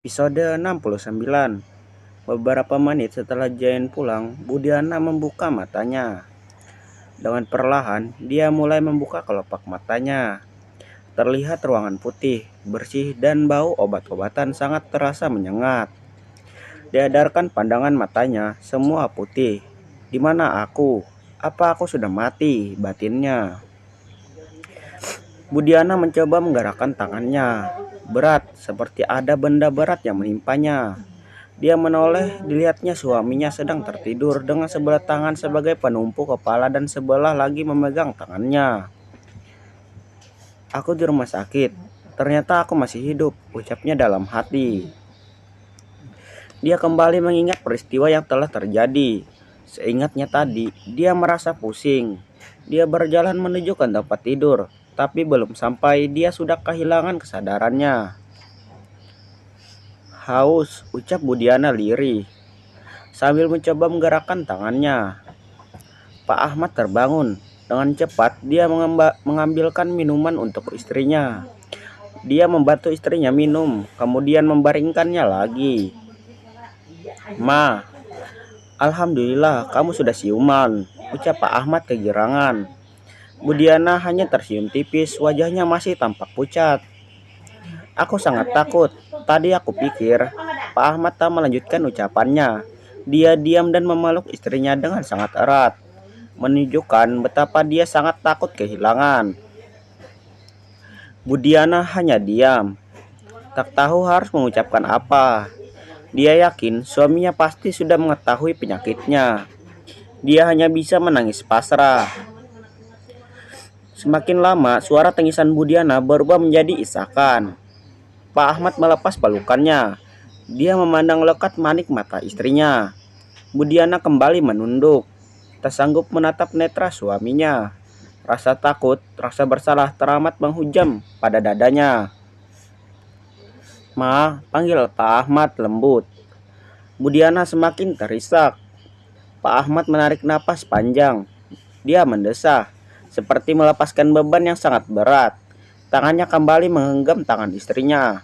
Episode 69. Beberapa menit setelah Jain pulang, Budiana membuka matanya. Dengan perlahan, dia mulai membuka kelopak matanya. Terlihat ruangan putih, bersih, dan bau obat-obatan sangat terasa menyengat. Diedarkan pandangan matanya, semua putih. Di mana aku? Apa aku sudah mati? Batinnya. Budiana mencoba menggerakkan tangannya. Berat, seperti ada benda berat yang menimpanya. Dia menoleh, dilihatnya suaminya sedang tertidur dengan sebelah tangan sebagai penumpu kepala dan sebelah lagi memegang tangannya. Aku di rumah sakit. Ternyata aku masih hidup, ucapnya dalam hati. Dia kembali mengingat peristiwa yang telah terjadi. Seingatnya tadi, dia merasa pusing. Dia berjalan menuju ke tempat tidur, tapi belum sampai dia sudah kehilangan kesadarannya. Haus, ucap Budiana lirih, sambil mencoba menggerakkan tangannya. Pak Ahmad terbangun. Dengan cepat, dia mengambilkan minuman untuk istrinya. Dia membantu istrinya minum, kemudian membaringkannya lagi. Ma, Alhamdulillah kamu sudah siuman, ucap Pak Ahmad kegirangan. Budiana hanya tersenyum tipis, wajahnya masih tampak pucat. Aku sangat takut. Tadi aku pikir. Pak Ahmad tak melanjutkan ucapannya. Dia diam dan memeluk istrinya dengan sangat erat, menunjukkan betapa dia sangat takut kehilangan. Budiana hanya diam, tak tahu harus mengucapkan apa. Dia yakin suaminya pasti sudah mengetahui penyakitnya. Dia hanya bisa menangis pasrah. Semakin lama, suara tangisan Budiana berubah menjadi isakan. Pak Ahmad melepas pelukannya. Dia memandang lekat manik mata istrinya. Budiana kembali menunduk, tak sanggup menatap netra suaminya. Rasa takut, rasa bersalah teramat menghujam pada dadanya. Ma, panggil Pak Ahmad lembut. Budiana semakin terisak. Pak Ahmad menarik napas panjang. Dia mendesah, seperti melepaskan beban yang sangat berat. Tangannya kembali menggenggam tangan istrinya.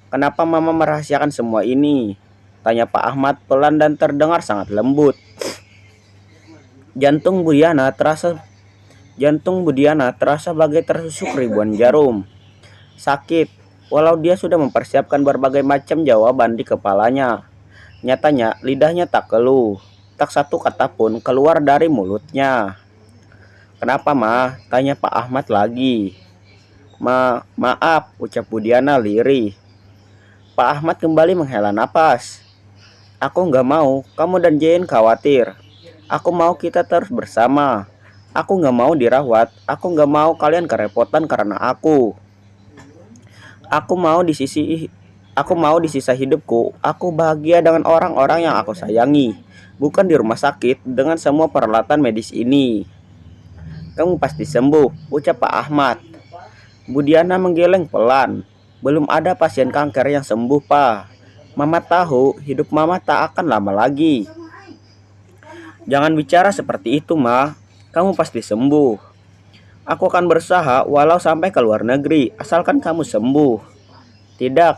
Kenapa Mama merahasiakan semua ini? Tanya Pak Ahmad pelan dan terdengar sangat lembut. Jantung Budiana terasa bagai tersusuk ribuan jarum. Sakit, walau dia sudah mempersiapkan berbagai macam jawaban di kepalanya. Nyatanya lidahnya tak keluh, tak satu kata pun keluar dari mulutnya. Kenapa Ma? Tanya Pak Ahmad lagi. Maaf, ucap Budiana lirih. Pak Ahmad kembali menghela napas. Aku nggak mau kamu dan Jain khawatir. Aku mau kita terus bersama. Aku nggak mau dirawat. Aku nggak mau kalian kerepotan karena aku. Aku mau di sisa hidupku. Aku bahagia dengan orang-orang yang aku sayangi, bukan di rumah sakit dengan semua peralatan medis ini. Kamu pasti sembuh, ucap Pak Ahmad. Budiana menggeleng pelan. Belum ada pasien kanker yang sembuh, Pak. Mama tahu hidup Mama tak akan lama lagi. Jangan bicara seperti itu, Ma. Kamu pasti sembuh. Aku akan berusaha walau sampai ke luar negeri, asalkan kamu sembuh. Tidak.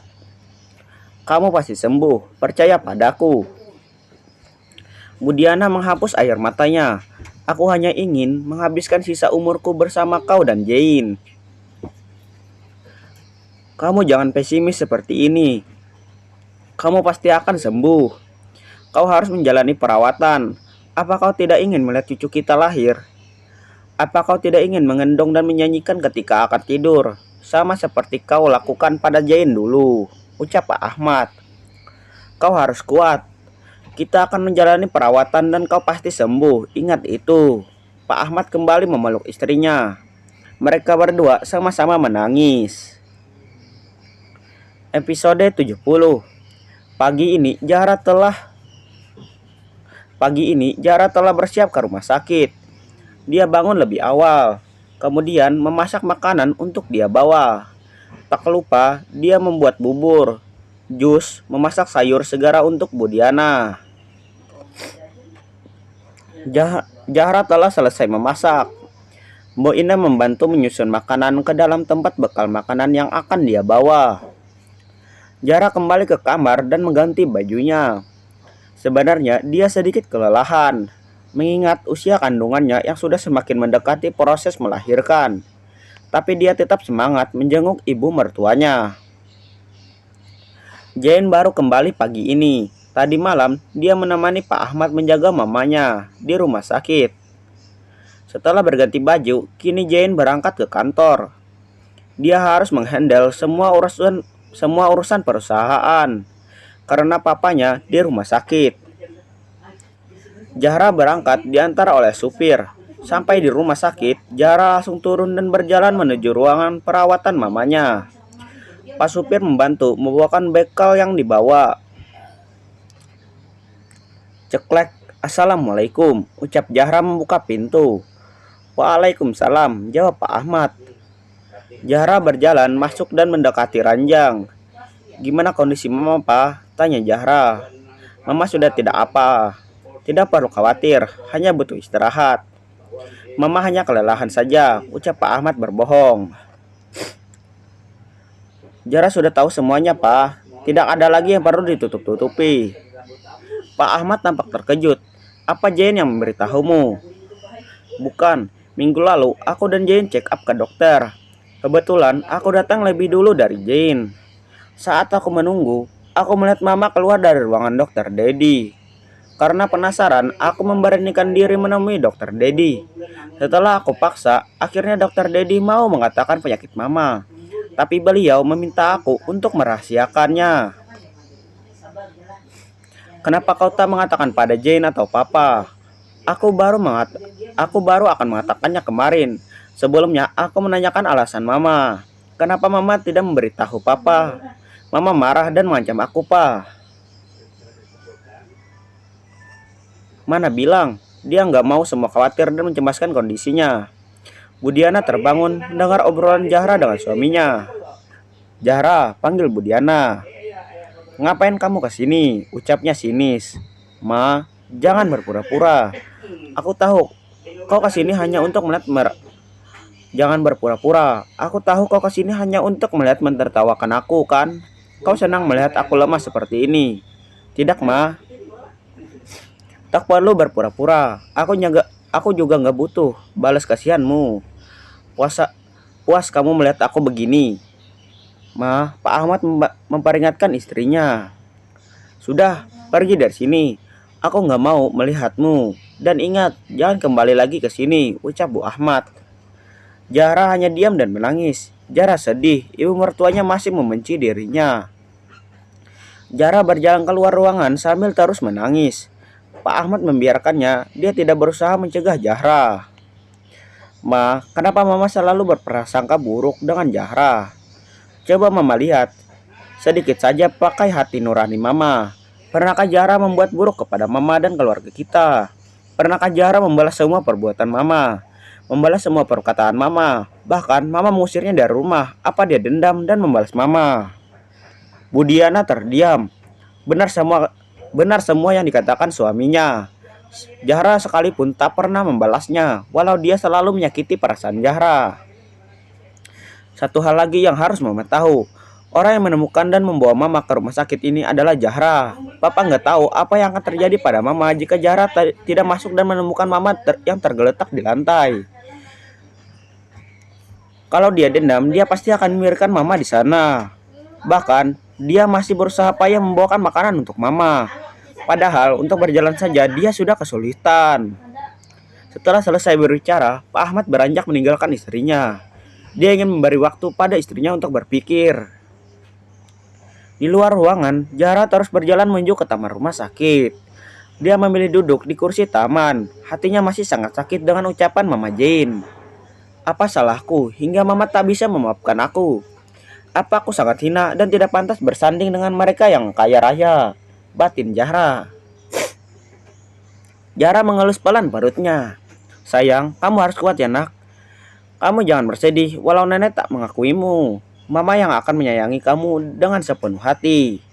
Kamu pasti sembuh, percaya padaku. Budiana menghapus air matanya. Aku hanya ingin menghabiskan sisa umurku bersama kau dan Jain. Kamu jangan pesimis seperti ini. Kamu pasti akan sembuh. Kau harus menjalani perawatan. Apa kau tidak ingin melihat cucu kita lahir? Apa kau tidak ingin mengendong dan menyanyikan ketika akan tidur? Sama seperti kau lakukan pada Jain dulu, ucap Pak Ahmad. Kau harus kuat. Kita akan menjalani perawatan dan kau pasti sembuh. Ingat itu. Pak Ahmad kembali memeluk istrinya. Mereka berdua sama-sama menangis. Episode 70. Pagi ini Jara telah bersiap ke rumah sakit. Dia bangun lebih awal, kemudian memasak makanan untuk dia bawa. Tak lupa dia membuat bubur, jus, memasak sayur segera untuk Budiana. Jahra telah selesai memasak. Mbok Ina membantu menyusun makanan ke dalam tempat bekal makanan yang akan dia bawa. Zahra kembali ke kamar dan mengganti bajunya. Sebenarnya dia sedikit kelelahan, mengingat usia kandungannya yang sudah semakin mendekati proses melahirkan. Tapi dia tetap semangat menjenguk ibu mertuanya. Jane baru kembali pagi ini. Tadi malam, dia menemani Pak Ahmad menjaga mamanya di rumah sakit. Setelah berganti baju, kini Jane berangkat ke kantor. Dia harus menghandle semua urusan perusahaan karena papanya di rumah sakit. Zahra berangkat diantar oleh supir. Sampai di rumah sakit, Zahra langsung turun dan berjalan menuju ruangan perawatan mamanya. Pak supir membantu membawakan bekal yang dibawa. Ceklek, "Assalamualaikum," ucap Zahra membuka pintu. "Waalaikumsalam," jawab Pak Ahmad. Zahra berjalan masuk dan mendekati ranjang. "Gimana kondisi mama, Pak?" tanya Zahra. "Mama sudah tidak apa. Tidak perlu khawatir, hanya butuh istirahat. Mama hanya kelelahan saja," ucap Pak Ahmad berbohong. "Zahra sudah tahu semuanya, Pak. Tidak ada lagi yang perlu ditutup-tutupi." Pak Ahmad tampak terkejut. "Apa Jane yang memberitahumu?" "Bukan, minggu lalu aku dan Jane check up ke dokter. Kebetulan aku datang lebih dulu dari Jane. Saat aku menunggu, aku melihat mama keluar dari ruangan dokter Dedi. Karena penasaran, aku memberanikan diri menemui dokter Dedi. Setelah aku paksa, akhirnya dokter Dedi mau mengatakan penyakit mama. Tapi beliau meminta aku untuk merahasiakannya." "Kenapa kau tak mengatakan pada Jane atau Papa? Aku baru akan mengatakannya kemarin. Sebelumnya, aku menanyakan alasan Mama. Kenapa Mama tidak memberitahu Papa? Mama marah dan mengancam aku, Pak." "Mana bilang, dia nggak mau semua khawatir dan mencemaskan kondisinya." Budiana terbangun mendengar obrolan Zahra dengan suaminya. "Zahra," panggil Budiana. "Ngapain kamu ke sini?" ucapnya sinis. "Ma, jangan berpura-pura. Aku tahu kau ke sini hanya untuk melihat Jangan berpura-pura. Aku tahu kau ke sini hanya untuk melihat mentertawakan aku, kan? Kau senang melihat aku lemah seperti ini. Tidak, Ma. Tak perlu berpura-pura. Aku juga nggak butuh balas kasihanmu. Puas kamu melihat aku begini." "Ma," Pak Ahmad memperingatkan istrinya. "Sudah, pergi dari sini. Aku nggak mau melihatmu. Dan ingat, jangan kembali lagi ke sini," ucap Bu Ahmad. Zahra hanya diam dan menangis. Zahra sedih, ibu mertuanya masih membenci dirinya. Zahra berjalan keluar ruangan sambil terus menangis. Pak Ahmad membiarkannya, dia tidak berusaha mencegah Zahra. "Ma, kenapa Mama selalu berprasangka buruk dengan Zahra? Coba Mama lihat, sedikit saja pakai hati nurani Mama. Pernahkah Zahra membuat buruk kepada Mama dan keluarga kita? Pernahkah Zahra membalas semua perbuatan Mama? Membalas semua perkataan Mama? Bahkan Mama mengusirnya dari rumah. Apa dia dendam dan membalas Mama?" Budiana terdiam. Benar semua yang dikatakan suaminya. Zahra sekalipun tak pernah membalasnya, walau dia selalu menyakiti perasaan Zahra. Satu hal lagi yang harus Mama tahu. Orang yang menemukan dan membawa Mama ke rumah sakit ini adalah Zahra. Papa nggak tahu apa yang akan terjadi pada Mama jika Zahra tidak masuk dan menemukan Mama yang tergeletak di lantai. Kalau dia dendam, dia pasti akan membiarkan Mama di sana. Bahkan, dia masih berusaha payah membawakan makanan untuk Mama. Padahal, untuk berjalan saja dia sudah kesulitan. Setelah selesai berbicara, Pak Ahmad beranjak meninggalkan istrinya. Dia ingin memberi waktu pada istrinya untuk berpikir. Di luar ruangan, Zahra terus berjalan menuju ke taman rumah sakit. Dia memilih duduk di kursi taman. Hatinya masih sangat sakit dengan ucapan Mama Jane. "Apa salahku hingga Mama tak bisa memaafkan aku? Apa aku sangat hina dan tidak pantas bersanding dengan mereka yang kaya raya?" batin Zahra. Zahra mengelus pelan perutnya. "Sayang, kamu harus kuat ya, Nak. Kamu jangan bersedih walau nenek tak mengakuimu. Mama yang akan menyayangi kamu dengan sepenuh hati."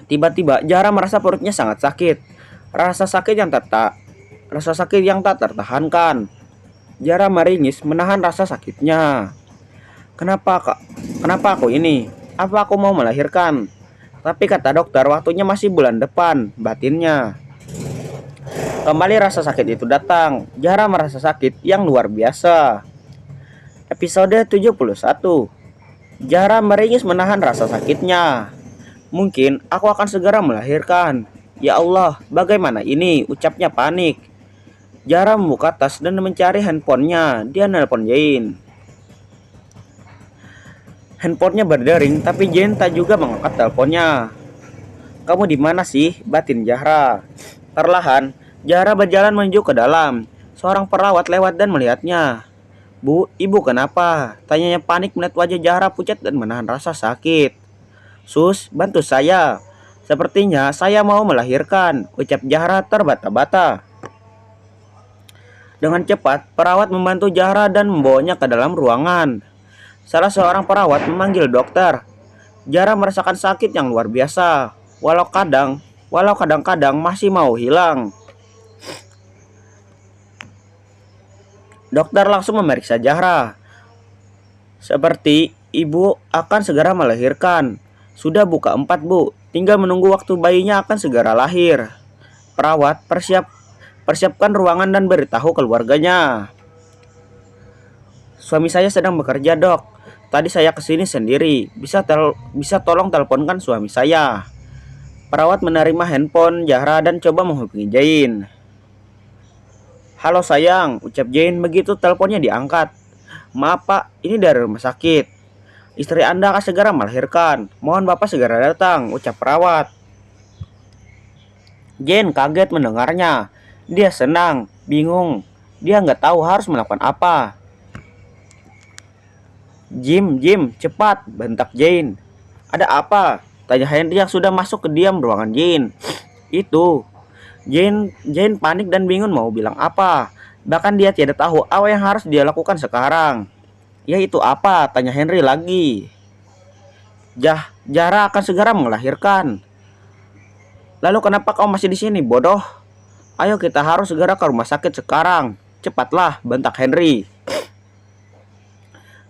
Tiba-tiba Zahra merasa perutnya sangat sakit. Rasa sakit yang tak tertahankan. Zahra meringis menahan rasa sakitnya. Kenapa kak? Kenapa aku ini? Apa aku mau melahirkan? Tapi kata dokter waktunya masih bulan depan, batinnya. Kembali rasa sakit itu datang. Zahra merasa sakit yang luar biasa. Episode 71. Zahra meringis menahan rasa sakitnya. Mungkin aku akan segera melahirkan. Ya Allah, bagaimana ini? Ucapnya panik. Zahra membuka tas dan mencari handphonenya. Dia nelpon Jane. Handphonenya berdering, tapi Jane tak juga mengangkat teleponnya. Kamu di mana sih? Batin Zahra. Perlahan, Zahra berjalan menuju ke dalam. Seorang perawat lewat dan melihatnya. Bu, ibu kenapa? Tanyanya panik melihat wajah Zahra pucat dan menahan rasa sakit. Sus, bantu saya. Sepertinya saya mau melahirkan, ucap Zahra terbata-bata. Dengan cepat, perawat membantu Zahra dan membawanya ke dalam ruangan. Salah seorang perawat memanggil dokter. Zahra merasakan sakit yang luar biasa, walau kadang-kadang masih mau hilang. Dokter langsung memeriksa Zahra. Seperti ibu akan segera melahirkan. Sudah buka 4 bu, tinggal menunggu waktu bayinya akan segera lahir. Perawat persiapkan ruangan dan beritahu keluarganya. Suami saya sedang bekerja dok. Tadi saya kesini sendiri. Bisa tolong teleponkan suami saya. Perawat menerima handphone Zahra dan coba menghubungi Jane. Halo sayang, ucap Jane begitu teleponnya diangkat. Maaf pak, ini dari rumah sakit. Istri Anda akan segera melahirkan. Mohon bapak segera datang, ucap perawat. Jane kaget mendengarnya. Dia senang, bingung. Dia nggak tahu harus melakukan apa. Jim, cepat, bentak Jane. Ada apa? Tanya Henry yang sudah masuk ke diam ruangan Jane. Itu. Jane panik dan bingung mau bilang apa. Bahkan dia tidak tahu apa yang harus dia lakukan sekarang. Ya itu apa? Tanya Henry lagi. Zahra akan segera melahirkan. Lalu kenapa kau masih di sini, bodoh? Ayo kita harus segera ke rumah sakit sekarang. Cepatlah, bentak Henry.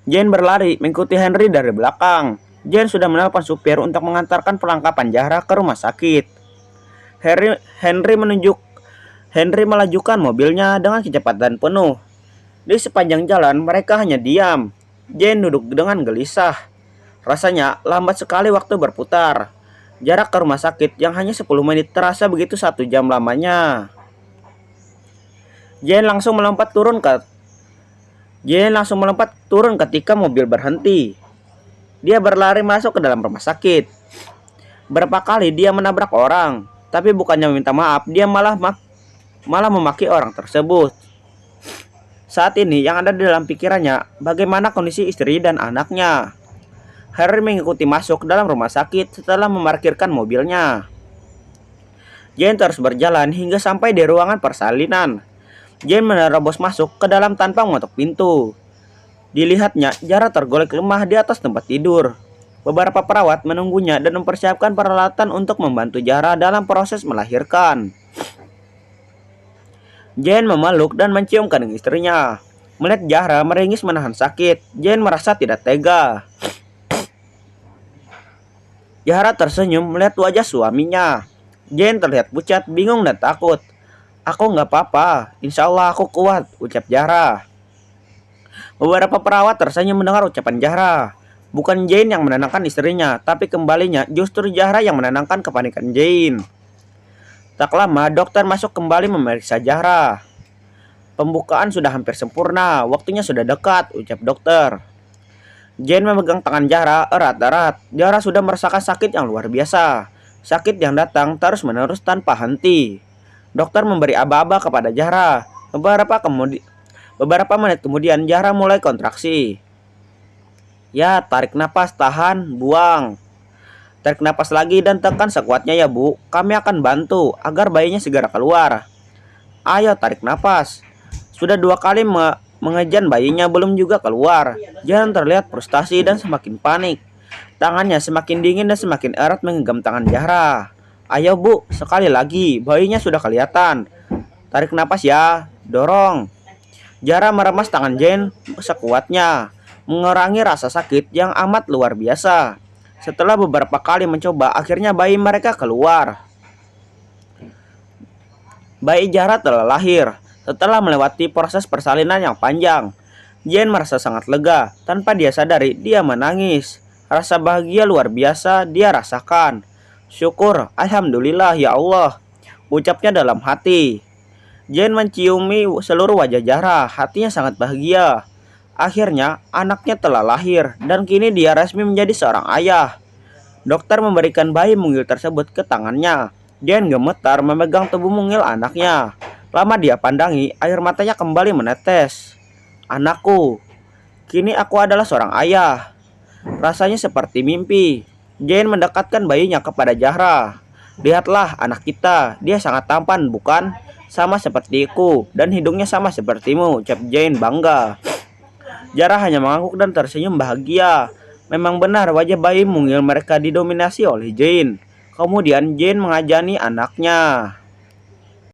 Jane berlari mengikuti Henry dari belakang. Jane sudah menelpon supir untuk mengantarkan perlengkapan Zahra ke rumah sakit. Henry melajukan mobilnya dengan kecepatan penuh. Di sepanjang jalan mereka hanya diam. Jane duduk dengan gelisah. Rasanya lambat sekali waktu berputar. Jarak ke rumah sakit yang hanya 10 menit terasa begitu 1 jam lamanya. Jane langsung melompat turun ketika mobil berhenti. Dia berlari masuk ke dalam rumah sakit. Berapa kali dia menabrak orang, tapi bukannya meminta maaf, dia malah memaki orang tersebut. Saat ini yang ada di dalam pikirannya, bagaimana kondisi istri dan anaknya. Harry mengikuti masuk ke dalam rumah sakit setelah memarkirkan mobilnya. Jane terus berjalan hingga sampai di ruangan persalinan. Jane menerobos masuk ke dalam tanpa mengetuk pintu. Dilihatnya, Zahra tergolek lemah di atas tempat tidur. Beberapa perawat menunggunya dan mempersiapkan peralatan untuk membantu Zahra dalam proses melahirkan. Jane memeluk dan mencium kandung istrinya. Melihat Zahra meringis menahan sakit, Jane merasa tidak tega. Zahra tersenyum melihat wajah suaminya. Jane terlihat pucat, bingung dan takut. Aku nggak apa-apa, insya Allah aku kuat, ucap Zahra. Beberapa perawat tersenyum mendengar ucapan Zahra. Bukan Jane yang menenangkan istrinya, tapi kembalinya justru Zahra yang menenangkan kepanikan Jane. Tak lama, dokter masuk kembali memeriksa Zahra. Pembukaan sudah hampir sempurna, waktunya sudah dekat, ucap dokter. Jane memegang tangan Zahra erat-erat. Zahra sudah merasakan sakit yang luar biasa. Sakit yang datang terus-menerus tanpa henti. Dokter memberi aba-aba kepada Zahra. Beberapa menit kemudian Zahra mulai kontraksi. Ya, tarik napas, tahan, buang. Tarik napas lagi dan tekan sekuatnya ya bu. Kami akan bantu agar bayinya segera keluar. Ayo tarik napas. Sudah 2 kali mengejan bayinya belum juga keluar. Jane terlihat frustasi dan semakin panik. Tangannya semakin dingin dan semakin erat menggenggam tangan Zahra. Ayo bu, sekali lagi, bayinya sudah kelihatan. Tarik napas ya, dorong. Zahra meremas tangan Jane sekuatnya. mengurangi rasa sakit yang amat luar biasa. Setelah beberapa kali mencoba, akhirnya bayi mereka keluar. Bayi Zahra telah lahir. Setelah melewati proses persalinan yang panjang, Jane merasa sangat lega. Tanpa dia sadari, dia menangis. Rasa bahagia luar biasa dia rasakan. Syukur, Alhamdulillah ya Allah, ucapnya dalam hati. Jane menciumi seluruh wajah Zahra, hatinya sangat bahagia. Akhirnya, anaknya telah lahir dan kini dia resmi menjadi seorang ayah. Dokter memberikan bayi mungil tersebut ke tangannya. Jane gemetar memegang tubuh mungil anaknya. Lama dia pandangi, air matanya kembali menetes. Anakku, kini aku adalah seorang ayah. Rasanya seperti mimpi. Jane mendekatkan bayinya kepada Zahra. Lihatlah anak kita, dia sangat tampan bukan? Sama sepertiku dan hidungnya sama sepertimu, ucap Jane bangga. Zahra hanya mengangguk dan tersenyum bahagia. Memang benar wajah bayi mungil mereka didominasi oleh Jane. Kemudian Jane mengajani anaknya.